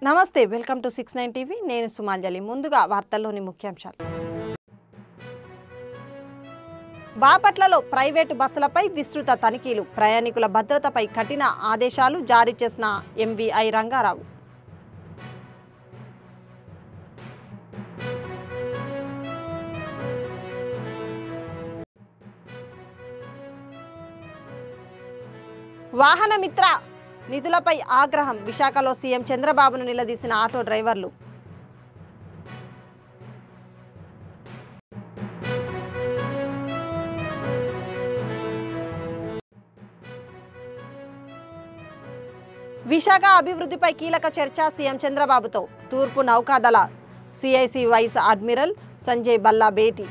నమస్తే welcome to 69 TV నేను సుమాంజలి ముందుగా వార్తల్లోని ముఖ్యాంశాలు బాపట్లలో ప్రైవేటు బస్సులపై విస్తృత తనిఖీలు ప్రయాణికుల భద్రతపై కఠిన ఆదేశాలు జారీ చేసిన ఎంవీఐ రంగారావు వాహన మిత్ర నిధులపై ఆగ్రహం విశాఖలో సీఎం చంద్రబాబును నిలదీసిన ఆటో డ్రైవర్లు విశాఖ అభివృద్ధిపై కీలక చర్చ సీఎం చంద్రబాబుతో తూర్పు నౌకాదళ CIC vice admiral Sanjay Balla భేటీ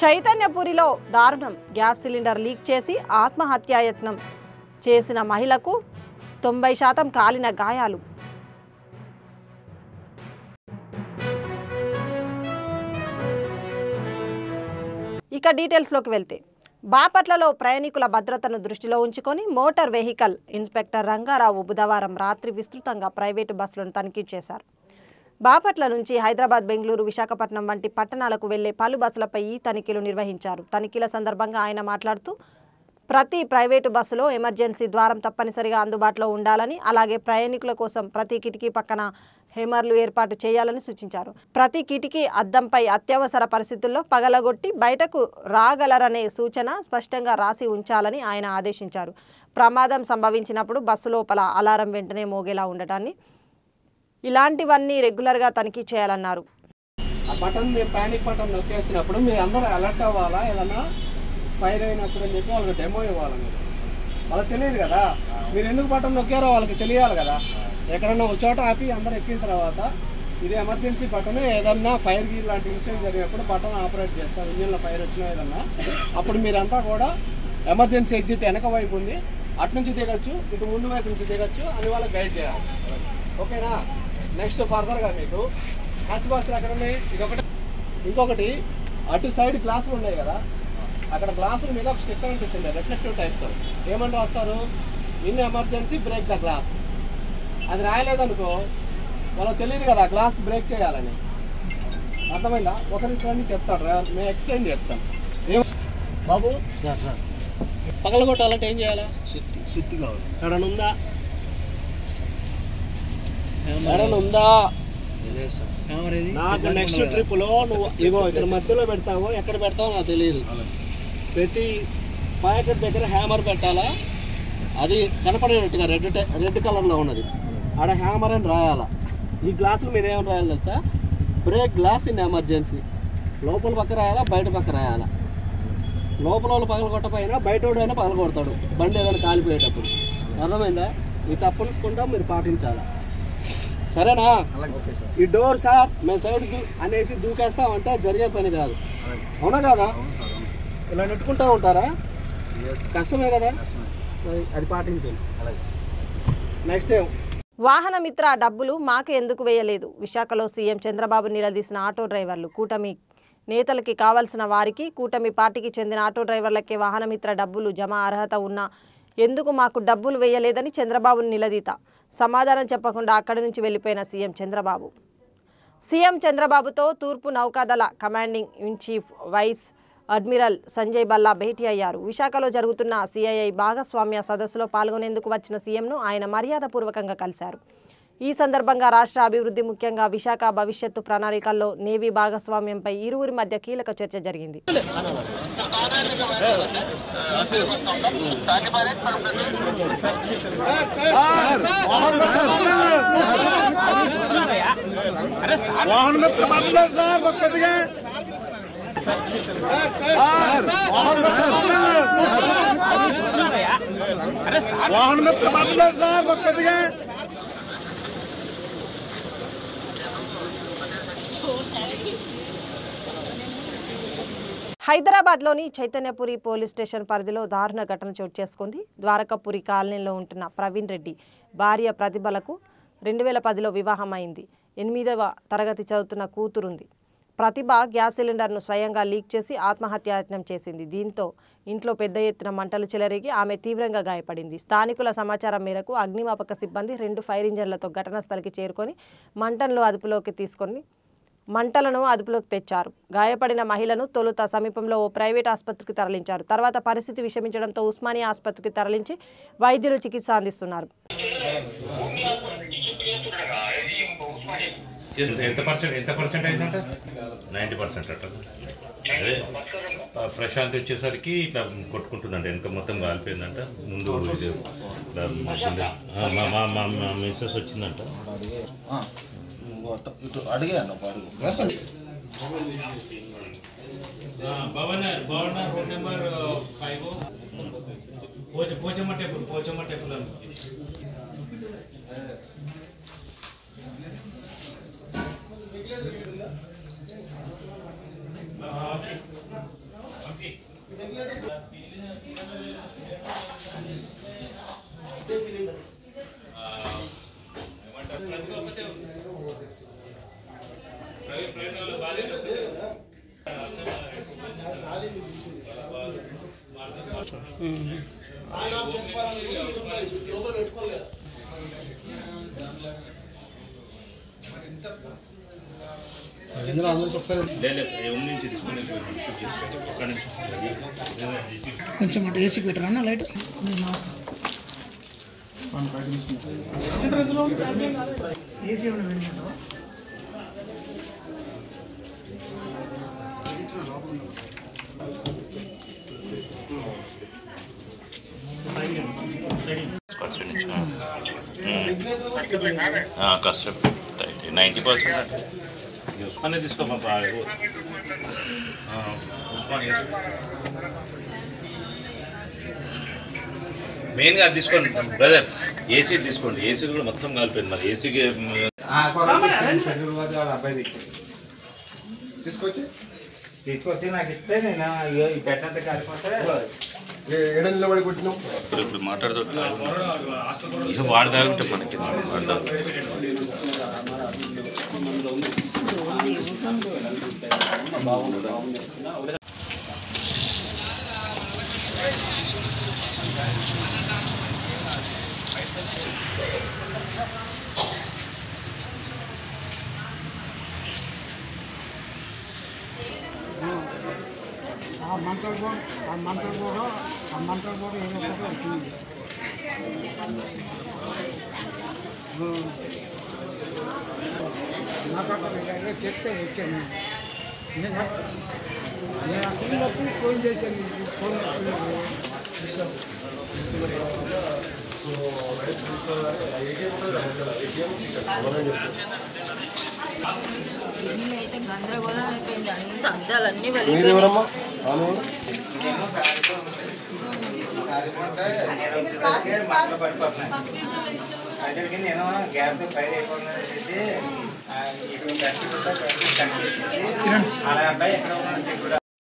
చైతన్యపురిలో దారుణం గ్యాస్ సిలిండర్ లీక్ చేసి ఆత్మహత్యాయత్నం చేసిన మహిళకు 90% కాలిన గాయాలు ఇక డీటెయిల్స్లోకి వెళ్తే బాపట్లలో ప్రయాణికుల భద్రతను దృష్టిలో ఉంచుకొని మోటార్ వెహికల్ ఇన్స్పెక్టర్ రంగారావు బుధవారం రాత్రి విస్తృతంగా ప్రైవేటు బస్సులను తనిఖీ చేశారు బాపట్ల నుంచి హైదరాబాద్ బెంగళూరు విశాఖపట్నం వంటి పట్టణాలకు వెళ్లే పలు బస్సులపై ఈ తనిఖీలు నిర్వహించారు తనిఖీల సందర్భంగా ఆయన మాట్లాడుతూ ప్రతి ప్రైవేటు బస్సులో ఎమర్జెన్సీ ద్వారం తప్పనిసరిగా అందుబాటులో ఉండాలని అలాగే ప్రయాణికుల కోసం ప్రతి కిటికీ పక్కన హెమర్లు ఏర్పాటు చేయాలని సూచించారు ప్రతి కిటికీ అద్దంపై అత్యవసర పరిస్థితుల్లో పగలగొట్టి బయటకు రాగలరనే సూచన స్పష్టంగా రాసి ఉంచాలని ఆయన ఆదేశించారు ప్రమాదం సంభవించినప్పుడు బస్సు లోపల అలారం వెంటనే మోగేలా ఉండటాన్ని ఇలాంటివన్నీ రెగ్యులర్గా తనిఖీ చేయాలన్నారు ఆ బటన్ మీరు పానిక్ బటన్ నొక్కేసినప్పుడు మీరు అందరూ అలర్ట్ అవ్వాలా ఏదన్నా ఫైర్ అయినప్పుడు అని చెప్పి వాళ్ళకి డెమో ఇవ్వాలి మీరు వాళ్ళకి తెలియదు కదా మీరు ఎందుకు బటన్ నొక్కారో వాళ్ళకి తెలియాలి కదా ఎక్కడన్నా ఒక చోట ఆపి అందరూ ఎక్కిన తర్వాత ఇది ఎమర్జెన్సీ బటన్ ఏదన్నా ఫైర్ గీ లాంటి ఇన్సిడెంట్ జరిగినప్పుడు బటన్ ఆపరేట్ చేస్తారు ఇంజిన్లో ఫైర్ వచ్చినా ఏదన్నా అప్పుడు మీరంతా కూడా ఎమర్జెన్సీ ఎగ్జిట్ వెనక వైపు ఉంది అటు నుంచి దిగచ్చు ఇటు ముందు వైపు నుంచి దిగచ్చు అని వాళ్ళకి గైడ్ చేయాలి ఓకేనా నెక్స్ట్ ఫర్దర్గా మీకు హ్యాచ్ బాక్స్లు ఎక్కడ ఉన్నాయి ఇదొకటి ఇంకొకటి అటు సైడ్ గ్లాసులు ఉన్నాయి కదా అక్కడ గ్లాసుల మీద ఒక స్టిక్కర్ ఉంటుంది రిఫ్లెక్టివ్ టైప్తో ఏమని రాస్తారు in emergency break the glass అది రాయలేదనుకో వాళ్ళకి తెలియదు కదా గ్లాస్ బ్రేక్ చేయాలని అర్థమైందా ఒకరికి రండి చెప్తాడు మేము ఎక్స్ప్లెయిన్ చేస్తాం బాబు సార్ పగలగొట్టాలంటే ఏం చేయాలా సుత్తి కావాలి ఎక్కడన్నా ఉందా నాకు నెక్స్ట్ ట్రిప్ లో నువ్వు ఇగో ఇక్కడ మధ్యలో పెడతావు ఎక్కడ పెడతావో నాకు తెలియదు ప్రతి ప్యాకెట్ దగ్గర హ్యామర్ పెట్టాలా అది కనపడేటట్టుగా రెడ్ కలర్లో ఉన్నది ఆడ హ్యామర్ అని రాయాలా ఈ గ్లాసుల మీద ఏమని రాయాలి తెలుసా బ్రేక్ గ్లాస్ ఇన్ ఎమర్జెన్సీ లోపల పక్క రాయాలా బయట పక్క రాయాలా లోపల వాళ్ళు పగలగొట్టపోయినా బయట అయినా పగలగొడతాడు బండి ఏదైనా కాలిపోయేటప్పుడు అర్థమైందా ఈ తప్పనిసరిగా మీరు పాటించాలా సరేనా ఈ డోర్ సార్ మేము సైడ్ అనేసి దూకేస్తామంటే జరిగే పని కాదు అవునా కదా ఇలా నెట్టుకుంటూ ఉంటారా కష్టమే కదా అది పాటించండి నెక్స్ట్ వాహన మిత్ర డబ్బులు మాకు ఎందుకు వేయలేదు విశాఖలో సీఎం చంద్రబాబు నిలదీసిన ఆటో డ్రైవర్లు కూటమి నేతలకి కావాల్సిన వారికి కూటమి పార్టీకి చెందిన ఆటో డ్రైవర్లకే వాహన మిత్ర డబ్బులు జమ అర్హత ఉన్నా ఎందుకు మాకు డబ్బులు వేయలేదని చంద్రబాబును నిలదీత సమాధానం చెప్పకుండా అక్కడి నుంచి వెళ్ళిపోయిన సీఎం చంద్రబాబుతో తూర్పు నౌకాదళ commanding in chief vice admiral Sanjay Balla భేటీ అయ్యారు విశాఖలో జరుగుతున్న సిఐఐ భాగస్వామ్య సదస్సులో పాల్గొనేందుకు వచ్చిన సీఎంను ఆయన మర్యాదపూర్వకంగా కలిశారు ఈ సందర్భంగా రాష్ట్ర అభివృద్ధి ముఖ్యంగా విశాఖ భవిష్యత్తు ప్రణాళికల్లో నేవీ భాగస్వామ్యంపై ఇరువురి మధ్య కీలక చర్చ జరిగింది హైదరాబాద్లోని చైతన్యపురి పోలీస్ స్టేషన్ పరిధిలో దారుణ ఘటన చోటు చేసుకుంది. ద్వారకాపురి కాలనీలో ఉంటున్న ప్రవీణ్ రెడ్డి భార్య ప్రతిభలకు 2010లో వివాహమైంది. 8వ తరగతి చదువుతున్న కూతురుంది. ప్రతిభ గ్యాస్ సిలిండర్ను స్వయంగా లీక్ చేసి ఆత్మహత్యాయత్నం చేసింది. దీంతో ఇంట్లో పెద్ద ఎత్తున మంటలు చెలరేగి ఆమె తీవ్రంగా గాయపడింది. స్థానికుల సమాచారం మేరకు అగ్నిమాపక సిబ్బంది 2 ఫైర్ ఇంజన్లతో ఘటనా స్థలికి చేరుకొని మంటలను అదుపులోకి తెచ్చారు. గాయపడిన మహిళను తొలుత సమీపంలో ఓ ప్రైవేట్ ఆసుపత్రికి తరలించారు. తర్వాత పరిస్థితి విషమించడంతో ఉస్మానియా ఆసుపత్రికి తరలించి వైద్యులు చికిత్స అందిస్తున్నారు. ఎంత పర్సెంట్ అయిందంట? 90% అట్ట. అదే ప్రశాంత్ వచ్చేసరికి ఇట్లా కొట్టుకుంటుందంట, వెనక మొత్తం కాలిపోయిందంట. ముందు ఇది మా మిస్సెస్ వచ్చిందంట. Bhavan road number 5 Pochamma temple కొంచెం అటు ఏసీ పెట్టరా లైట్ ఏసీ ఏమైనా వెళ్ళిందా? కష్టం 90% ఉస్మానియా తీసుకోమా. ఉస్మానియా మెయిన్గా అది తీసుకోండి బ్రదర్, ఏసీ తీసుకోండి. ఏసీ కూడా మొత్తం కాలిపోయింది. మరి ఏసీకి తీసుకొచ్చి నాకు ఇస్తే నేను ఈ పెట్టంత కాలిపోతే నిలబడి కొట్టినాం. ఇప్పుడు మాట్లాడుతూ వాడు తాగుంటే మనకి మంటలు కూడా ఏదో ఒకటి వచ్చింది. నాకు అక్కడ చెప్తే వచ్చాను. నేను అసలు ఫోన్ చేశాను. ఫోన్ అయితే గందరగోళం అయిపోయింది. అంత అద్దాలన్నీ మంటలు పడిపోతున్నాయి. అయితే నేను గ్యాస్ ఫైర్ అయిపోతుందని చెప్పి అలా అబ్బాయి ఎక్కడ ఉన్నాడు.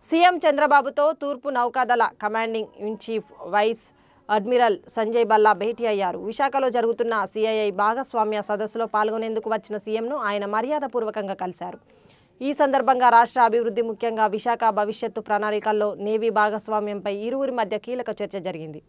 సీఎం చంద్రబాబుతో తూర్పు నౌకాదళ commanding in chief vice admiral Sanjay Balla భేటీ అయ్యారు. విశాఖలో జరుగుతున్న సిఐఐ భాగస్వామ్య సదస్సులో పాల్గొనేందుకు వచ్చిన సీఎంను ఆయన మర్యాదపూర్వకంగా కలిశారు. ఈ సందర్భంగా రాష్ట్ర అభివృద్ధి, ముఖ్యంగా విశాఖ భవిష్యత్తు ప్రణాళికల్లో నేవీ భాగస్వామ్యంపై ఇరువురి మధ్య కీలక చర్చ జరిగింది.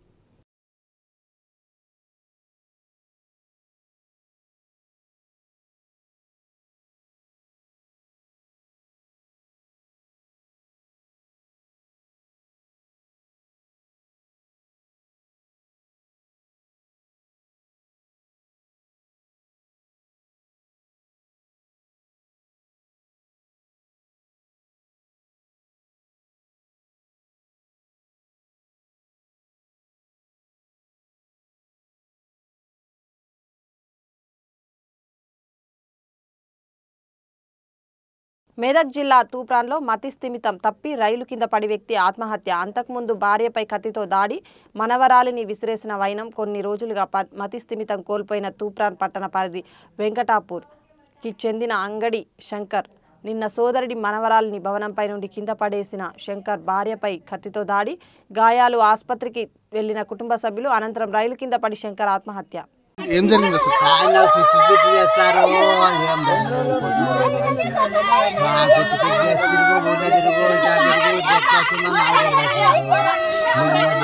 మెదక్ జిల్లా తూప్రాన్లో మతిస్థిమితం తప్పి రైలు కింద పడి వ్యక్తి ఆత్మహత్య. అంతకుముందు భార్యపై కత్తితో దాడి, మనవరాలిని విసిరేసిన వైనం. కొన్ని రోజులుగా మతిస్థిమితం కోల్పోయిన తూప్రాన్ పట్టణ పరిధి వెంకటాపూర్కి చెందిన అంగడి శంకర్ నిన్న సోదరుడి మనవరాలిని భవనంపై నుండి కింద పడేసిన శంకర్ భార్యపై కత్తితో దాడి, గాయాలు. ఆసుపత్రికి వెళ్లిన కుటుంబ సభ్యులు. అనంతరం రైలు కింద పడి శంకర్ ఆత్మహత్య. ఏం జరిగింది? ఆయన పిచ్చి పిచ్చి చేస్తారు, ఏం పిచ్చి పిచ్చి చేసి తిరుగు ఊళ్ళో తిరుగు ఇట్లా తిరుగు ఇట్లా వచ్చిందో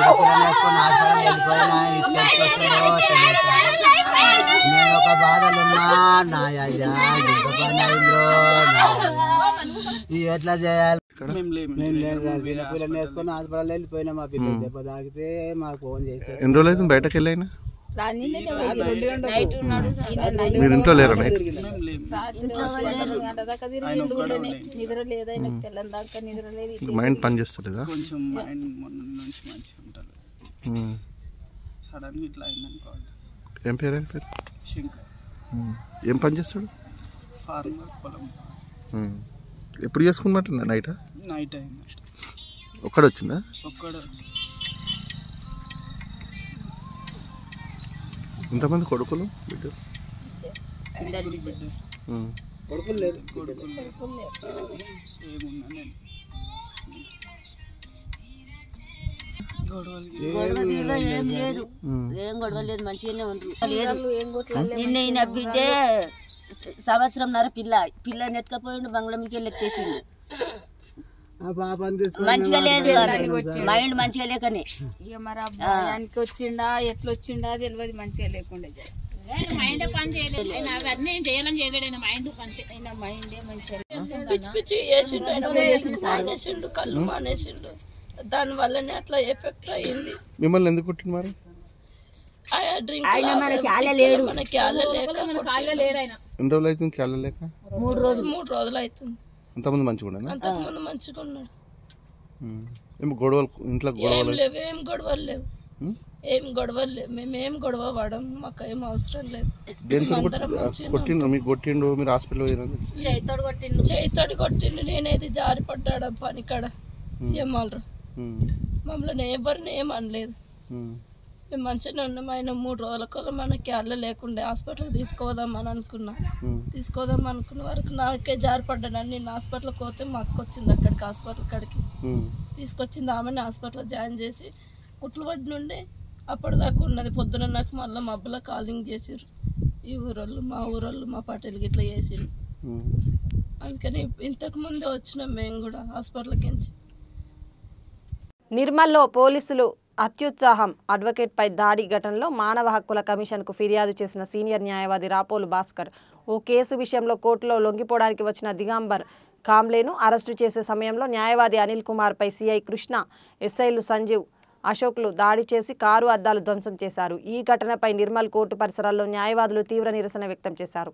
నాకు వేసుకొని హాస్పిటల్ వెళ్ళిపోయినా ఇట్లా వచ్చిందో నేను ఒక బాధలున్నా నాయయ్యా ఎట్లా చేయాలి? మేము లేదు చిన్నపిల్లని వేసుకొని హాస్పిటల్ వెళ్ళిపోయినా మా పిల్లలు దెబ్బ తాకితే మాకు ఫోన్ చేస్తారు. ఎన్ని రోజులు అయితే బయటకు వెళ్ళైనా? మీరు ఇంట్లో లేరా? మైండ్ పని చేస్తలేదా? ఏం పేరు? ఏం పని చేస్తాడు? ఎప్పుడు చేసుకున్నమాట? నైట్ ఒక్కడ వచ్చిందా? ఎంతమంది కొడుకులు బిడ్డలు? కొడుకులు లేదు. ఏం లేదు, ఏం గొడవ లేదు, మంచిగానే ఉంటారు. నిన్న బిడ్డే సంవత్సరంన్నర పిల్లని ఎత్తుకపోయిండు, బంగ్లా మీద ఎత్తేసిండు. మంచిగా లేదు, మైండ్ మంచిగా లేకనే ఇక మరి అబ్బాయానికి వచ్చిండా ఎట్లా వచ్చిండా తెలియదు, మంచిగా లేకుండా మైండ్ పని చేయలేదు. అవన్నీ చేయాలని చేయలేడు, మైండ్ మైండే మంచిగా పిచ్చి పిచ్చి చేసిండు, మానేసిండు, కళ్ళు మానేసిండు. దాని వల్లనే అట్లా ఎఫెక్ట్ అయింది. మిమ్మల్ని ఎందుకు కొట్టింది మరి? మనకి ఎన్ని రోజులు అవుతుంది క్యాలలేక? 3 రోజులు అవుతుంది. అంతకుముందు మంచిగా ఉన్నాడు. అంతకుముందు మంచిగా ఉన్నాడు. ఏం గొడవలు ఇంట్లో? ఏం లేవు, ఏం గొడవలు లేవు, ఏం గొడవలు లేవు. మేమేం గొడవ పడం, మాకు ఏం అవసరం లేదు. కొట్టిండు మీకు? కొట్టిండు మీరు హాస్పిటల్ చేయితోటి కొట్టిండు. నేనేది జారి పడ్డాడు పనికాడ సీఎంఆర్. మమ్మల్ని ఎవరిని ఏం అనలేదు, మేము మంచిగానే ఉన్నాం. ఆయన 3 రోజుల కల్లా మనకి అల్ల లేకుండే హాస్పిటల్కి తీసుకోదాం అనుకున్న వరకు నాకే జారిపడ్డాను. నేను హాస్పిటల్కి పోతే మా అక్క వచ్చింది అక్కడికి, హాస్పిటల్ కాడికి తీసుకొచ్చింది. ఆమెను హాస్పిటల్లో జాయిన్ చేసి కుట్లు పడి నుండి అప్పటిదాకా ఉన్నది. పొద్దున నాకు మళ్ళీ మబ్బులో కాలింగ్ చేసిర్రు ఈ ఊరోళ్ళు, మా ఊరోళ్ళు, మా పటేల్కి ఇట్లా చేసిండు. అందుకని ఇంతకు ముందే వచ్చినాం మేము కూడా హాస్పిటల్కి. నిర్మల్లో పోలీసులు అత్యుత్సాహం. అడ్వకేట్పై దాడి ఘటనలో మానవ హక్కుల కమిషన్కు ఫిర్యాదు చేసిన సీనియర్ న్యాయవాది రాపోలు భాస్కర్ ఓ కేసు విషయంలో కోర్టులో లొంగిపోవడానికి వచ్చిన దిగంబర్ కాంబ్లేను అరెస్టు చేసే సమయంలో న్యాయవాది అనిల్ కుమార్పై సిఐ కృష్ణ, ఎస్ఐలు సంజీవ్, అశోక్లు దాడి చేసి కారు అద్దాలు ధ్వంసం చేశారు. ఈ ఘటనపై నిర్మల్ కోర్టు పరిసరాల్లో న్యాయవాదులు తీవ్ర నిరసన వ్యక్తం చేశారు.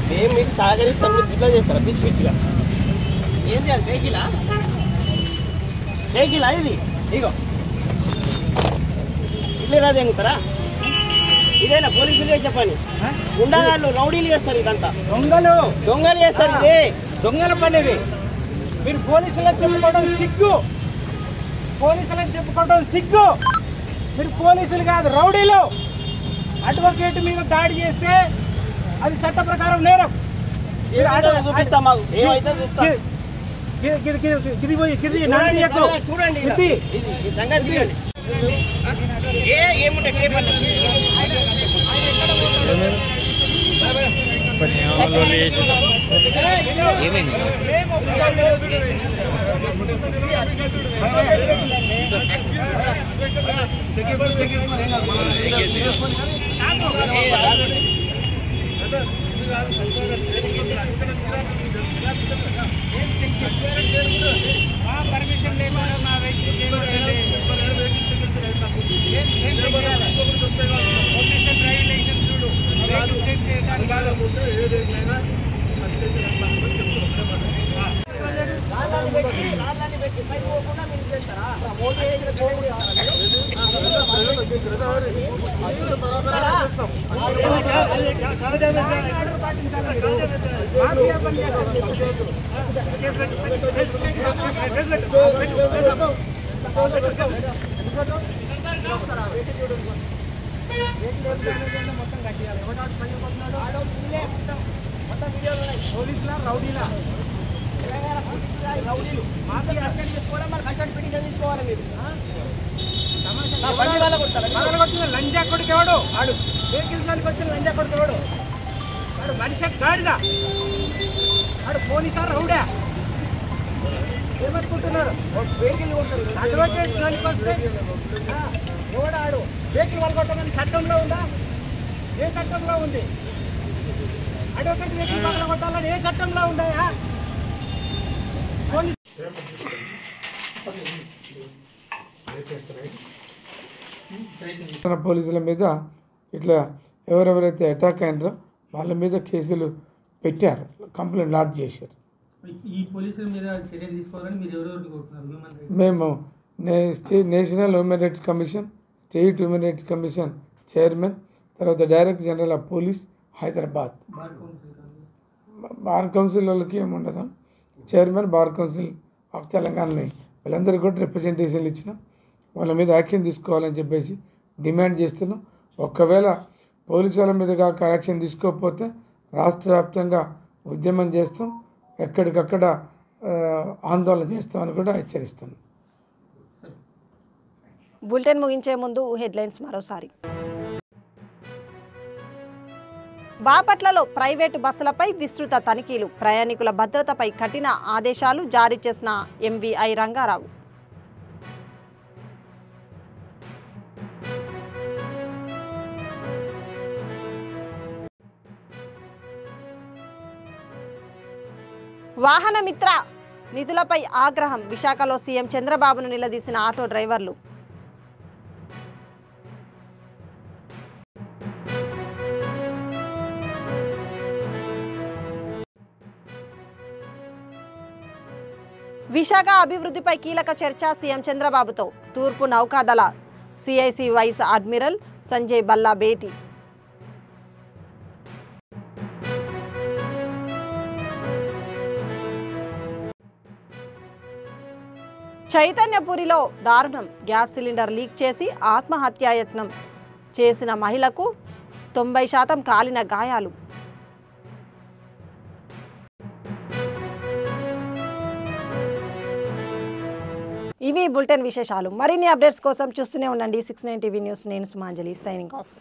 మేము మీకు సహకరిస్తాం, మీరు ఇట్లా చేస్తారా పిచ్చి పిచ్చిగా? ఏంటి అది? వెహికలా ఇది? ఇగో ఇట్లే రాదు ఎంగుతారా? ఇదేనా పోలీసులు చేసే పని? గుండాగాళ్ళు రౌడీలు చేస్తారు, ఇదంతా దొంగలు చేస్తారు. ఇది దొంగల పని. ఇది మీరు పోలీసులకు చెప్పుకోవడం సిగ్గు, మీరు పోలీసులు కాదు, రౌడీలు. అడ్వకేట్ మీద దాడి చేస్తే అది చట్ట ప్రకారం నేరం. చూపిస్తాం మాకు ఏమైతే చూడండి సంగతి. పర్మిషన్ లేకుండా నా వెహికల్ డ్రైవింగ్ లైసెన్స్ చూడు, రాళ్ళని పెట్టి పైకి పోకుండా మీరు చేస్తారా? పోలీసులా రౌడీలా రౌడీలు మాఫియా అటెండ్ చేసుకోవడం మన కంటెంట్ పిటిషన్ తీసుకోవాలి మీరు లంజా కొడుకు ఎవడు ఆడు వెహికల్స్ వచ్చిన లంజా కొడుకు ఎవడు ఆడు మనిషి గాడిదా ఆడు పోలీసా రౌడా ఏమనుకుంటున్నారు వెహికల్ అడ్వకేట్ వస్తే ఎవడు ఆడు వెహికల్ వాళ్ళు కొట్టమని చట్టంలో ఉందా ఏ చట్టంలో ఉంది అడ్వకేట్ వెహికల్ పక్కన కొట్టాలని ఏ చట్టంలో ఉందా పోలీసుల మీద ఇట్లా ఎవరెవరైతే అటాక్ అయినారో వాళ్ళ మీద కేసులు పెట్టారు, కంప్లైంట్ లాడ్జ్ చేశారు. ఈ పోలీసుల మీద చర్యలు తీసుకోవాలని మీరు ఎవరెవరికి కోరుతున్నారు? మేము national human rights commission, state human rights commission chairman, తర్వాత director general of police Hyderabad, bar council వాళ్ళకి ఏముండదు, చైర్మన్ బార్ కౌన్సిల్ ఆఫ్ తెలంగాణని వాళ్ళందరికీ కూడా రిప్రజెంటేషన్లు ఇచ్చినాం. వాళ్ళ మీద యాక్షన్ తీసుకోవాలని చెప్పేసి డిమాండ్ చేస్తున్నాం. ఒకవేళ పోలీసు వాళ్ళ మీద కాక యాక్షన్ తీసుకోకపోతే రాష్ట్ర వ్యాప్తంగా ఉద్యమం చేస్తాం, ఎక్కడికక్కడ ఆందోళన చేస్తామని కూడా హెచ్చరిస్తున్నాం. బులెటిన్ ముగించే ముందు హెడ్లైన్స్ మరోసారి. బాపట్లలో ప్రైవేటు బస్సులపై విస్తృత తనిఖీలు, ప్రయాణికుల భద్రతపై కఠిన ఆదేశాలు జారీ చేసిన ఎంవీఐ రంగారావు. వాహనమిత్ర నిధులపై ఆగ్రహం, విశాఖలో సీఎం చంద్రబాబును నిలదీసిన ఆటో డ్రైవర్లు. విశాఖ అభివృద్ధిపై కీలక చర్చ సీఎం చంద్రబాబుతో, తూర్పు నౌకాదళ CIC vice admiral Sanjay Balla భేటీ. చైతన్యపురిలో దారుణం, గ్యాస్ సిలిండర్ లీక్ చేసి ఆత్మహత్యాయత్నం చేసిన మహిళకు 90% కాలిన గాయాలు. ఇవి బులెటిన్ విశేషాలు. మరిన్ని అప్డేట్స్ కోసం చూస్తూనే ఉండండి 69 టీవీ న్యూస్. నేను సుమాంజలి, సైనింగ్ ఆఫ్.